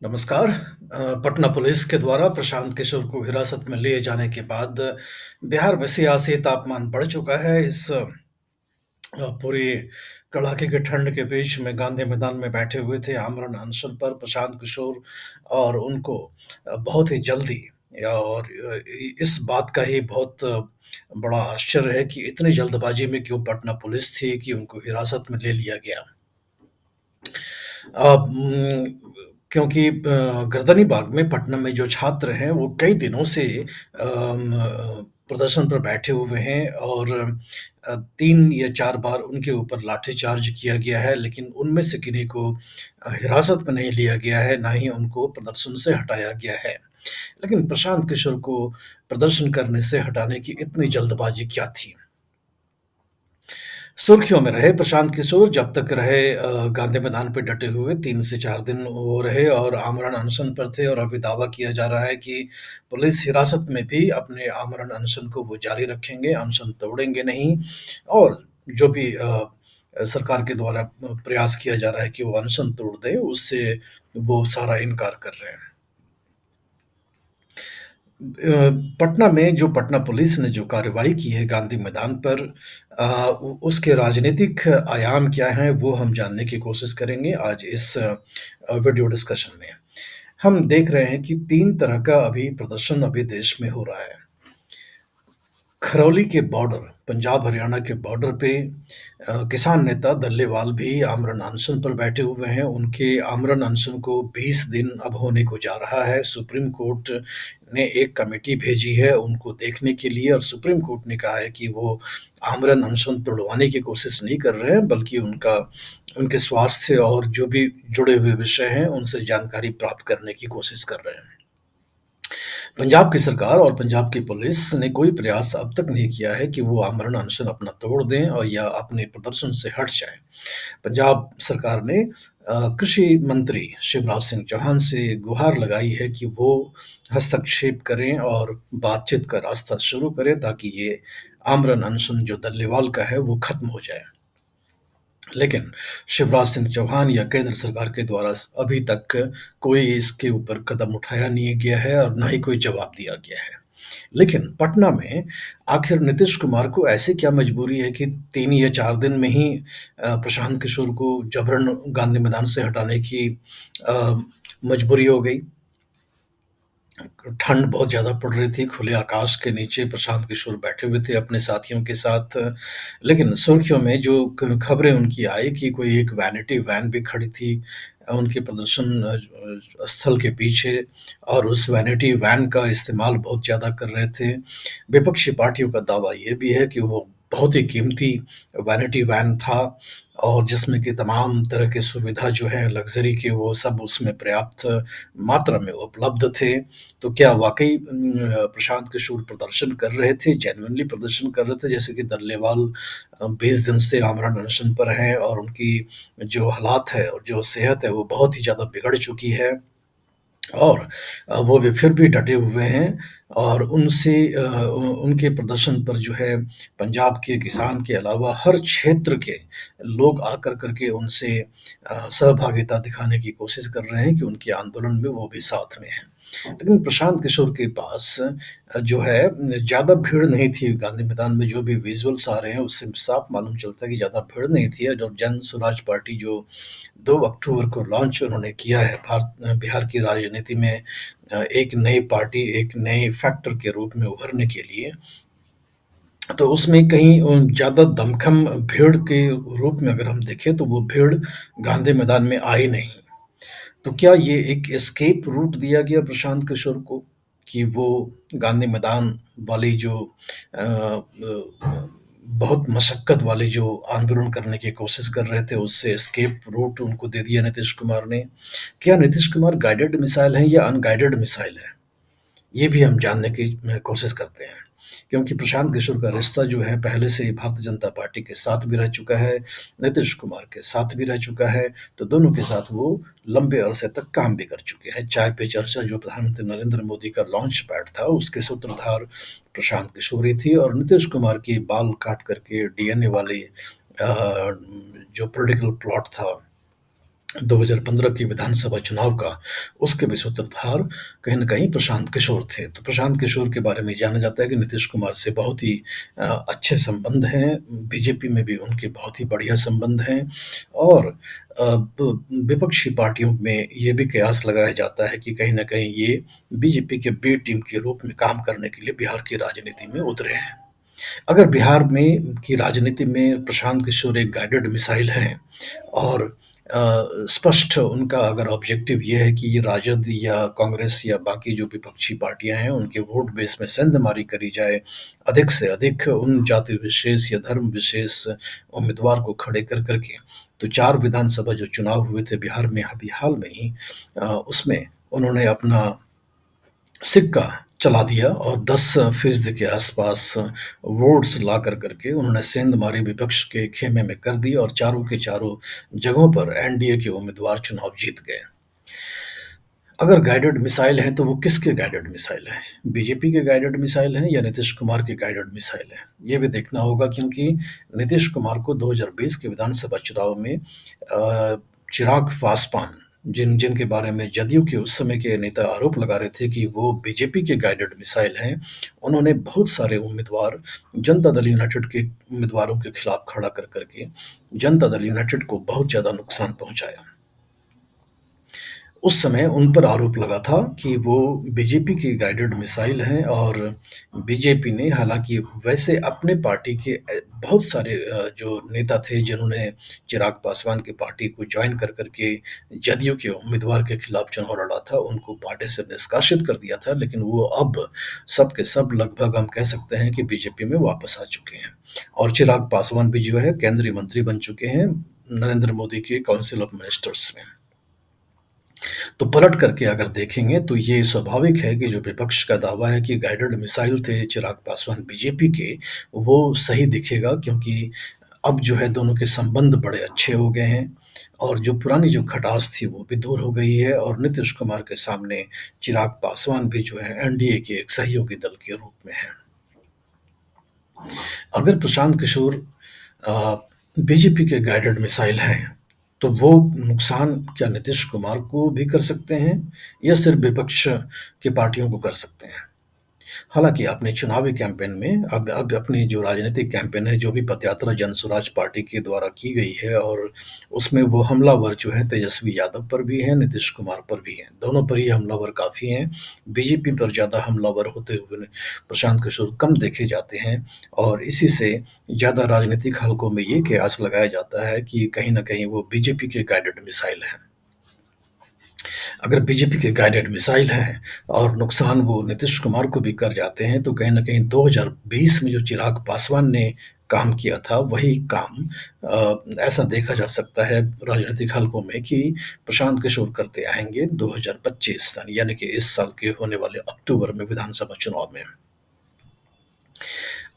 नमस्कार। पटना पुलिस के द्वारा प्रशांत किशोर को हिरासत में लिए जाने के बाद बिहार में सियासी तापमान बढ़ चुका है। इस पूरी कड़ाके की ठंड के बीच में गांधी मैदान में बैठे हुए थे आमरण अनशन पर प्रशांत किशोर और उनको बहुत ही जल्दी और इस बात का ही बहुत बड़ा आश्चर्य है कि इतनी जल्दबाजी में क्यों पटना पुलिस थी कि उनको हिरासत में ले लिया गया। क्योंकि गर्दनीबाग में पटना में जो छात्र हैं वो कई दिनों से प्रदर्शन पर बैठे हुए हैं और 3 या 4 बार उनके ऊपर लाठीचार्ज किया गया है, लेकिन उनमें से किन्हीं को हिरासत में नहीं लिया गया है, ना ही उनको प्रदर्शन से हटाया गया है। लेकिन प्रशांत किशोर को प्रदर्शन करने से हटाने की इतनी जल्दबाजी क्या थी? सुर्खियों में रहे प्रशांत किशोर जब तक रहे गांधी मैदान पे डटे हुए 3 से 4 दिन वो रहे और आमरण अनशन पर थे और अभी दावा किया जा रहा है कि पुलिस हिरासत में भी अपने आमरण अनशन को वो जारी रखेंगे, अनशन तोड़ेंगे नहीं और जो भी सरकार के द्वारा प्रयास किया जा रहा है कि वो अनशन तोड़ दें, उससे वो सारा इनकार कर रहे हैं। पटना में जो पटना पुलिस ने जो कार्रवाई की है गांधी मैदान पर उसके राजनीतिक आयाम क्या हैं वो हम जानने की कोशिश करेंगे आज इस वीडियो डिस्कशन में। हम देख रहे हैं कि 3 तरह का अभी प्रदर्शन अभी देश में हो रहा है। खरौली के बॉर्डर, पंजाब हरियाणा के बॉर्डर पे किसान नेता दल्लेवाल भी आमरण अनशन पर बैठे हुए हैं। उनके आमरण अनशन को 20 दिन अब होने को जा रहा है। सुप्रीम कोर्ट ने एक कमेटी भेजी है उनको देखने के लिए और सुप्रीम कोर्ट ने कहा है कि वो आमरण अनशन तोड़वाने की कोशिश नहीं कर रहे हैं, बल्कि उनके स्वास्थ्य और जो भी जुड़े हुए विषय हैं, उनसे जानकारी प्राप्त करने की कोशिश कर रहे हैं। पंजाब की सरकार और पंजाब की पुलिस ने कोई प्रयास अब तक नहीं किया है कि वो आमरण अनशन अपना तोड़ दें और या अपने प्रदर्शन से हट जाएं। पंजाब सरकार ने कृषि मंत्री शिवराज सिंह चौहान से गुहार लगाई है कि वो हस्तक्षेप करें और बातचीत का रास्ता शुरू करें ताकि ये आमरण अनशन जो दल्लेवाल का है वो खत्म हो जाए। लेकिन शिवराज सिंह चौहान या केंद्र सरकार के द्वारा अभी तक कोई इसके ऊपर कदम उठाया नहीं गया है और ना ही कोई जवाब दिया गया है। लेकिन पटना में आखिर नीतीश कुमार को ऐसी क्या मजबूरी है कि 3 या 4 दिन में ही प्रशांत किशोर को जबरन गांधी मैदान से हटाने की अ, मजबूरी हो गई? ठंड बहुत ज़्यादा पड़ रही थी, खुले आकाश के नीचे प्रशांत किशोर बैठे हुए थे अपने साथियों के साथ। लेकिन सुर्खियों में जो क खबरें उनकी आई कि कोई एक वैनिटी वैन भी खड़ी थी उनके प्रदर्शन स्थल के पीछे और उस वैनिटी वैन का इस्तेमाल बहुत ज़्यादा कर रहे थे। विपक्षी पार्टियों का दावा ये भी है कि वो बहुत ही कीमती वैनिटी वैन था और जिसमें कि तमाम तरह की सुविधा जो है लग्ज़री की वो सब उसमें पर्याप्त मात्रा में उपलब्ध थे। तो क्या वाक़ई प्रशांत किशोर प्रदर्शन कर रहे थे, जेन्युइनली प्रदर्शन कर रहे थे जैसे कि दल्लेवाल 20 दिन से आमरण अनशन पर हैं और उनकी जो हालात है और जो सेहत है वो बहुत ही ज़्यादा बिगड़ चुकी है। और वो भी फिर भी डटे हुए हैं और उनके प्रदर्शन पर जो है पंजाब के किसान के अलावा हर क्षेत्र के लोग आकर करके उनसे सहभागिता दिखाने की कोशिश कर रहे हैं कि उनके आंदोलन में वो भी साथ में हैं। लेकिन प्रशांत किशोर के पास जो है ज़्यादा भीड़ नहीं थी गांधी मैदान में जो भी विजुअल्स आ रहे हैं उससे साफ मालूम चलता है कि ज़्यादा भीड़ नहीं थी और जन स्वराज पार्टी जो 2 अक्टूबर को लॉन्च उन्होंने किया है बिहार की राजनीति में एक नई पार्टी, एक नए फैक्टर के रूप में उभरने के लिए, तो उसमें कहीं ज़्यादा दमखम भीड़ के रूप में अगर हम देखें तो वो भीड़ गांधी मैदान में आई नहीं। तो क्या ये एक एस्केप रूट दिया गया प्रशांत किशोर को कि वो गांधी मैदान वाली जो बहुत मशक्कत वाली जो आंदोलन करने की कोशिश कर रहे थे उससे एस्केप रूट उनको दे दिया नीतीश कुमार ने? क्या नीतीश कुमार गाइडेड मिसाइल हैं या अनगाइडेड मिसाइल हैं? ये भी हम जानने की कोशिश करते हैं। क्योंकि प्रशांत किशोर का रिश्ता जो है पहले से ही भारतीय जनता पार्टी के साथ भी रह चुका है, नीतीश कुमार के साथ भी रह चुका है, तो दोनों के साथ वो लंबे अरसे तक काम भी कर चुके हैं। चाय पे चर्चा जो प्रधानमंत्री नरेंद्र मोदी का लॉन्च पैड था, उसके सूत्रधार प्रशांत किशोर ही थी और नीतीश कुमार की बाल काट करके डीएनए वाली जो पॉलिटिकल प्लॉट था 2015 की विधानसभा चुनाव का, उसके भी सूत्रधार कहीं न कहीं प्रशांत किशोर थे। तो प्रशांत किशोर के बारे में जाना जाता है कि नीतीश कुमार से बहुत ही अच्छे संबंध हैं, बीजेपी में भी उनके बहुत ही बढ़िया संबंध हैं और ब विपक्षी पार्टियों में ये भी कयास लगाया जाता है कि कहीं न कहीं ये बीजेपी के बी टीम के रूप में काम करने के लिए बिहार की राजनीति में उतरे हैं। अगर बिहार में की राजनीति में प्रशांत किशोर एक गाइडेड मिसाइल हैं और स्पष्ट उनका अगर ऑब्जेक्टिव ये है कि ये राजद या कांग्रेस या बाकी जो विपक्षी पार्टियां हैं उनके वोट बेस में सेंधमारी करी जाए, अधिक से अधिक उन जाति विशेष या धर्म विशेष उम्मीदवार को खड़े कर करके, तो 4 विधानसभा जो चुनाव हुए थे बिहार में अभी हाल में ही, उसमें उन्होंने अपना सिक्का चला दिया और 10% के आसपास वोट्स ला कर करके उन्होंने सेंध मारी विपक्ष के खेमे में कर दी और चारों के चारों जगहों पर एनडीए के उम्मीदवार चुनाव जीत गए। अगर गाइडेड मिसाइल है तो वो किसके गाइडेड मिसाइल है? बीजेपी के गाइडेड मिसाइल हैं या नीतीश कुमार के गाइडेड मिसाइल है? ये भी देखना होगा क्योंकि नीतीश कुमार को 2020 के विधानसभा चुनाव में चिराग पासवान जिन जिनके बारे में जदयू के उस समय के नेता आरोप लगा रहे थे कि वो बीजेपी के गाइडेड मिसाइल हैं, उन्होंने बहुत सारे उम्मीदवार जनता दल यूनाइटेड के उम्मीदवारों के खिलाफ खड़ा कर करके जनता दल यूनाइटेड को बहुत ज़्यादा नुकसान पहुंचाया। उस समय उन पर आरोप लगा था कि वो बीजेपी की गाइडेड मिसाइल हैं और बीजेपी ने हालाँकि वैसे अपने पार्टी के बहुत सारे जो नेता थे जिन्होंने चिराग पासवान की पार्टी को जॉइन कर कर के जदयू के उम्मीदवार के खिलाफ चुनाव लड़ा था, उनको पार्टी से निष्कासित कर दिया था, लेकिन वो अब सब के सब लगभग हम कह सकते हैं कि बीजेपी में वापस आ चुके हैं और चिराग पासवान भी जो है केंद्रीय मंत्री बन चुके हैं, नरेंद्र मोदी के काउंसिल ऑफ मिनिस्टर्स में। तो पलट करके अगर देखेंगे तो ये स्वाभाविक है कि जो विपक्ष का दावा है कि गाइडेड मिसाइल थे चिराग पासवान बीजेपी के, वो सही दिखेगा क्योंकि अब जो है दोनों के संबंध बड़े अच्छे हो गए हैं और जो पुरानी जो खटास थी वो भी दूर हो गई है और नीतीश कुमार के सामने चिराग पासवान भी जो है एनडीए के एक सहयोगी दल के रूप में हैं। अगर प्रशांत किशोर अ, बीजेपी के गाइडेड मिसाइल हैं, तो वो नुकसान क्या नीतीश कुमार को भी कर सकते हैं या सिर्फ विपक्ष की पार्टियों को कर सकते हैं? हालाँकि अपने चुनावी कैंपेन में अब अपनी जो राजनीतिक कैंपेन है, जो भी पदयात्रा जनसुराज पार्टी के द्वारा की गई है और उसमें वो हमलावर जो है तेजस्वी यादव पर भी हैं, नीतीश कुमार पर भी हैं। दोनों पर ही हमलावर काफ़ी हैं। बीजेपी पर ज़्यादा हमलावर होते हुए प्रशांत किशोर कम देखे जाते हैं और इसी से ज़्यादा राजनीतिक हलकों में ये कयास लगाया जाता है कि कहीं न कहीं वो बीजेपी के गाइडेड मिसाइल हैं। अगर बीजेपी के गाइडेड मिसाइल हैं और नुकसान वो नीतीश कुमार को भी कर जाते हैं, तो कहीं न कहीं 2020 में जो चिराग पासवान ने काम किया था, वही काम ऐसा देखा जा सकता है राजनीतिक हलकों में कि प्रशांत किशोर करते आएँगे 2025 यानी कि इस साल के होने वाले अक्टूबर में विधानसभा चुनाव में।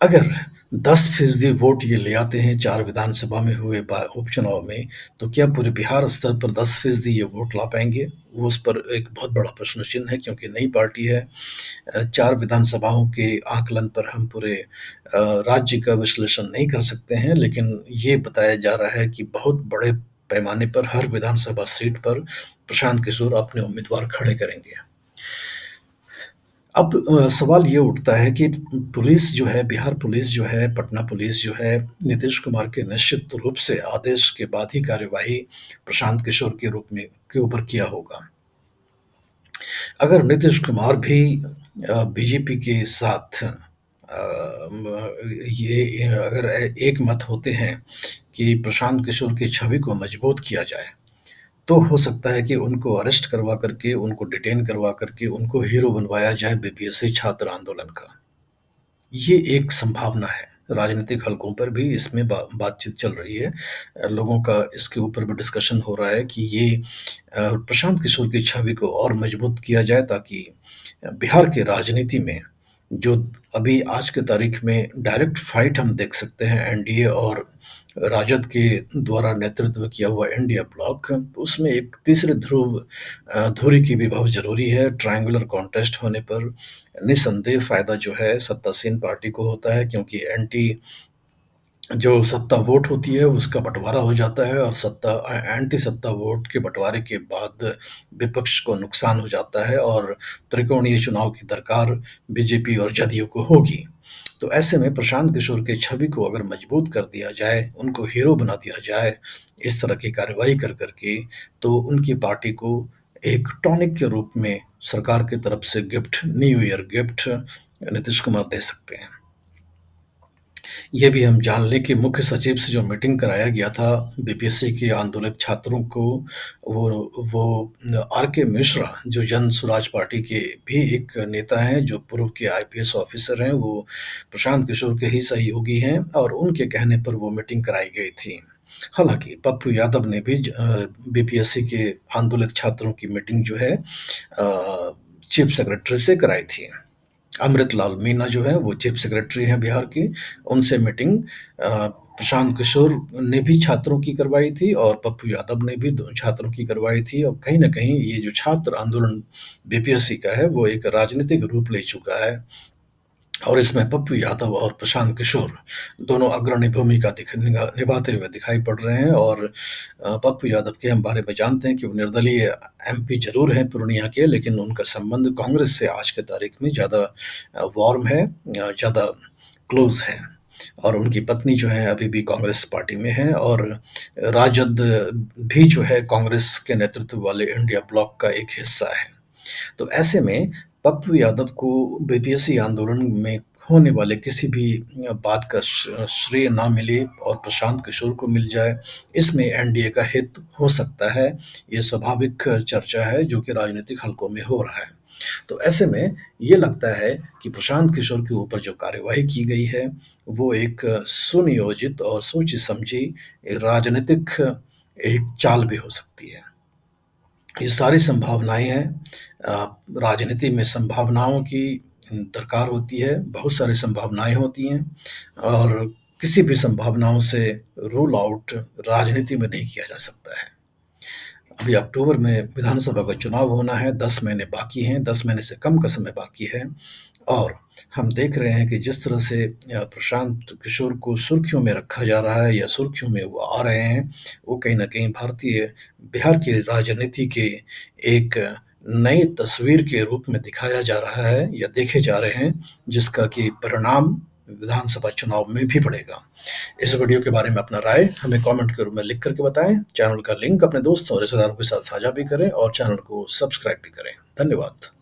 अगर 10% वोट ये ले आते हैं 4 विधानसभा में हुए उपचुनाव में, तो क्या पूरे बिहार स्तर पर 10% ये वोट ला पाएँगे? वो उस पर एक बहुत बड़ा प्रश्न चिन्ह है क्योंकि नई पार्टी है। 4 विधानसभाओं के आकलन पर हम पूरे राज्य का विश्लेषण नहीं कर सकते हैं, लेकिन ये बताया जा रहा है कि बहुत बड़े पैमाने पर हर विधानसभा सीट पर प्रशांत किशोर अपने उम्मीदवार खड़े करेंगे। अब सवाल ये उठता है कि पुलिस जो है, बिहार पुलिस जो है, पटना पुलिस जो है, नीतीश कुमार के निश्चित रूप से आदेश के बाद ही कार्यवाही प्रशांत किशोर के रूप में के ऊपर किया होगा। अगर नीतीश कुमार भी बीजेपी के साथ ये अगर एक मत होते हैं कि प्रशांत किशोर की छवि को मजबूत किया जाए, तो हो सकता है कि उनको अरेस्ट करवा करके, उनको डिटेन करवा करके, उनको हीरो बनवाया जाए बीपीएससी छात्र आंदोलन का। ये एक संभावना है। राजनीतिक हलकों पर भी इसमें बातचीत चल रही है। लोगों का इसके ऊपर भी डिस्कशन हो रहा है कि ये प्रशांत किशोर की छवि को और मजबूत किया जाए ताकि बिहार की राजनीति में जो अभी आज के तारीख में डायरेक्ट फाइट हम देख सकते हैं एनडीए और राजद के द्वारा नेतृत्व किया हुआ इंडिया ब्लॉक, तो उसमें एक तीसरे धुरी की भी बहुत ज़रूरी है। ट्रायंगुलर कॉन्टेस्ट होने पर निस्संदेह फ़ायदा जो है सत्तासीन पार्टी को होता है क्योंकि एंटी जो सत्ता वोट होती है उसका बँटवारा हो जाता है और एंटी सत्ता वोट के बँटवारे के बाद विपक्ष को नुकसान हो जाता है और त्रिकोणीय चुनाव की दरकार बीजेपी और जदयू को होगी। तो ऐसे में प्रशांत किशोर की छवि को अगर मजबूत कर दिया जाए, उनको हीरो बना दिया जाए, इस तरह की कार्रवाई कर के, तो उनकी पार्टी को एक टॉनिक के रूप में सरकार की तरफ से gift, new year gift Nitish Kumar दे सकते हैं। ये भी हम जान लें कि मुख्य सचिव से जो मीटिंग कराया गया था बीपीएससी के आंदोलित छात्रों को, वो आर.के. मिश्रा जो जन स्वराज पार्टी के भी एक नेता हैं, जो पूर्व के आईपीएस ऑफिसर हैं, वो प्रशांत किशोर के ही सहयोगी हैं और उनके कहने पर वो मीटिंग कराई गई थी। हालाँकि पप्पू यादव ने भी बीपीएससी के आंदोलित छात्रों की मीटिंग जो है चीफ सेक्रेटरी से कराई थी। अमृतलाल मीना जो है वो चीफ सेक्रेटरी हैं बिहार के, उनसे मीटिंग प्रशांत किशोर ने भी छात्रों की करवाई थी और पप्पू यादव ने भी छात्रों की करवाई थी और कहीं न कहीं ये जो छात्र आंदोलन बीपीएससी का है वो एक राजनीतिक रूप ले चुका है और इसमें पप्पू यादव और प्रशांत किशोर दोनों अग्रणी भूमिका निभाते हुए दिखाई पड़ रहे हैं और पप्पू यादव के हम बारे में जानते हैं कि वो निर्दलीय एमपी जरूर हैं पूर्णिया के, लेकिन उनका संबंध कांग्रेस से आज के तारीख में ज़्यादा वार्म है, ज़्यादा क्लोज है और उनकी पत्नी जो है अभी भी कांग्रेस पार्टी में है और राजद भी जो है कांग्रेस के नेतृत्व वाले इंडिया ब्लॉक का एक हिस्सा है। तो ऐसे में पप्पू यादव को बीपीएससी आंदोलन में होने वाले किसी भी बात का श्रेय ना मिले और प्रशांत किशोर को मिल जाए, इसमें एनडीए का हित हो सकता है। ये स्वाभाविक चर्चा है जो कि राजनीतिक हलकों में हो रहा है। तो ऐसे में ये लगता है कि प्रशांत किशोर के ऊपर जो कार्यवाही की गई है, वो एक सुनियोजित और सोची-समझी राजनीतिक एक चाल भी हो सकती है। ये सारी संभावनाएँ हैं। राजनीति में संभावनाओं की दरकार होती है, बहुत सारी संभावनाएँ होती हैं और किसी भी संभावनाओं से रूल आउट राजनीति में नहीं किया जा सकता है। अभी अक्टूबर में विधानसभा का चुनाव होना है, 10 महीने बाकी हैं, 10 महीने से कम का समय बाकी है और हम देख रहे हैं कि जिस तरह से प्रशांत किशोर को सुर्खियों में रखा जा रहा है या सुर्खियों में वो आ रहे हैं, वो कहीं न कहीं बिहार की राजनीति के एक नई तस्वीर के रूप में दिखाया जा रहा है या देखे जा रहे हैं, जिसका कि परिणाम विधानसभा चुनाव में भी पड़ेगा। इस वीडियो के बारे में अपना राय हमें कमेंट के रूप में लिख करके बताएं। चैनल का लिंक अपने दोस्तों और रिश्तेदारों के साथ साझा भी करें और चैनल को सब्सक्राइब भी करें। धन्यवाद।